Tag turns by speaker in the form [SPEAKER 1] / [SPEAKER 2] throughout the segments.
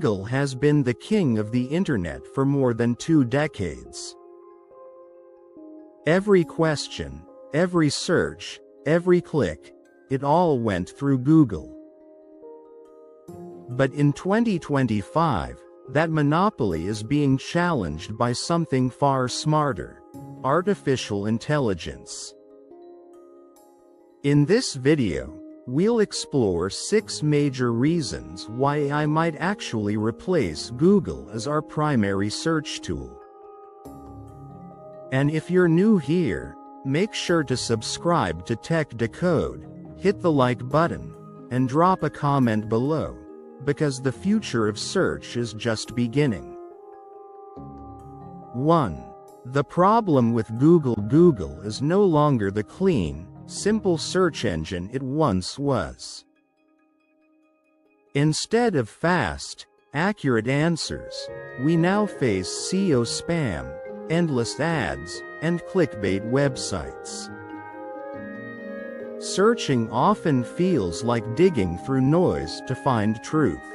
[SPEAKER 1] Google has been the king of the internet for more than 2 decades. Every question, every search, every click, it all went through Google. But in 2025, that monopoly is being challenged by something far smarter: artificial intelligence. In this video, we'll explore 6 major reasons why AI might actually replace Google as our primary search tool. And if you're new here, make sure to subscribe to Tech Decode, hit the like button, and drop a comment below, because the future of search is just beginning. 1. The problem with Google. Google is no longer the clean, simple search engine it once was. Instead of fast, accurate answers, we now face SEO spam, endless ads, and clickbait websites. Searching often feels like digging through noise to find truth.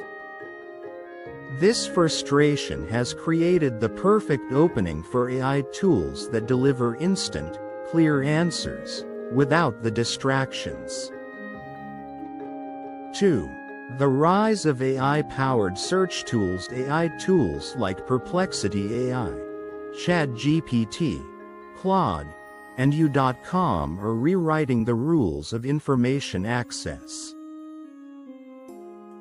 [SPEAKER 1] This frustration has created the perfect opening for AI tools that deliver instant, clear answers, without the distractions. 2. The rise of AI-powered search tools. AI tools like Perplexity AI, ChatGPT, Claude, and U.com are rewriting the rules of information access.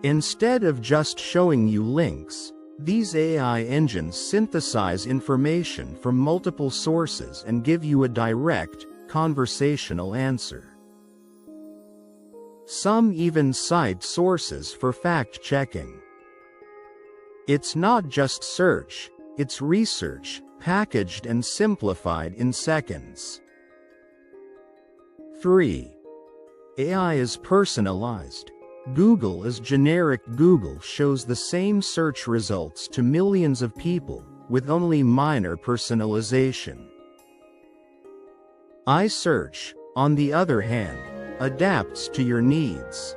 [SPEAKER 1] Instead of just showing you links, these AI engines synthesize information from multiple sources and give you a direct, conversational answer. Some even cite sources for fact-checking. It's not just search, it's research, packaged and simplified in seconds. 3. AI is personalized. Google is generic. Google shows the same search results to millions of people, with only minor personalization. iSearch, on the other hand, adapts to your needs.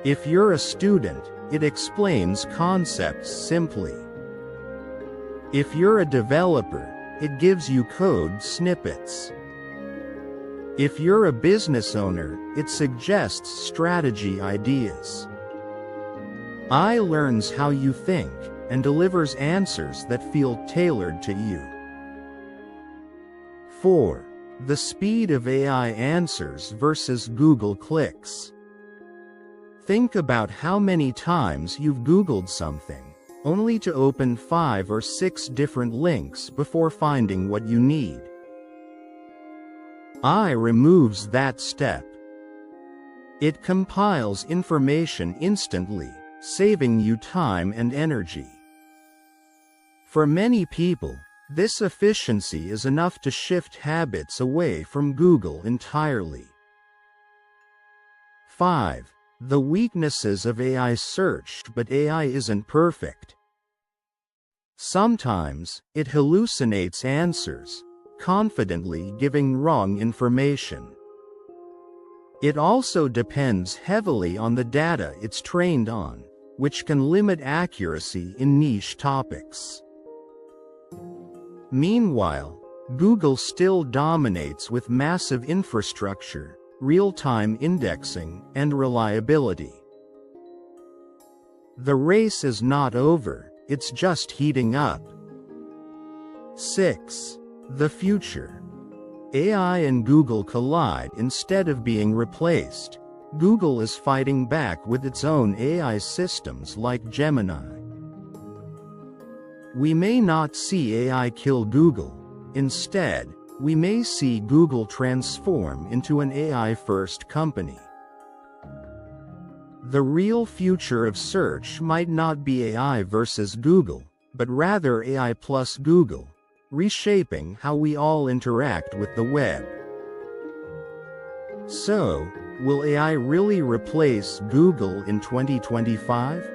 [SPEAKER 1] If you're a student, it explains concepts simply. If you're a developer, it gives you code snippets. If you're a business owner, it suggests strategy ideas. AI learns how you think, and delivers answers that feel tailored to you. 4. The speed of AI answers versus Google clicks. Think about how many times you've Googled something, only to open 5 or 6 different links before finding what you need. AI removes that step. It compiles information instantly, saving you time and energy. For many people, this efficiency is enough to shift habits away from Google entirely. 5. The weaknesses of AI search. But AI isn't perfect. Sometimes, it hallucinates answers, confidently giving wrong information. It also depends heavily on the data it's trained on, which can limit accuracy in niche topics. Meanwhile, Google still dominates with massive infrastructure, real-time indexing, and reliability. The race is not over, it's just heating up. 6. The future. AI and Google collide. Instead of being replaced, Google is fighting back with its own AI systems like Gemini. We may not see AI kill Google. Instead, we may see Google transform into an AI-first company. The real future of search might not be AI versus Google, but rather AI plus Google, reshaping how we all interact with the web. So, will AI really replace Google in 2025?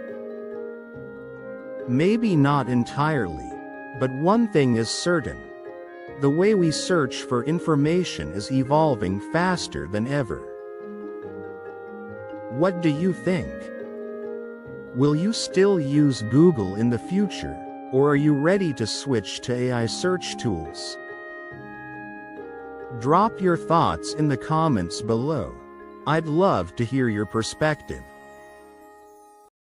[SPEAKER 1] Maybe not entirely, but one thing is certain: the way we search for information is evolving faster than ever. What do you think? Will you still use Google in the future, or are you ready to switch to AI search tools? Drop your thoughts in the comments below. I'd love to hear your perspective.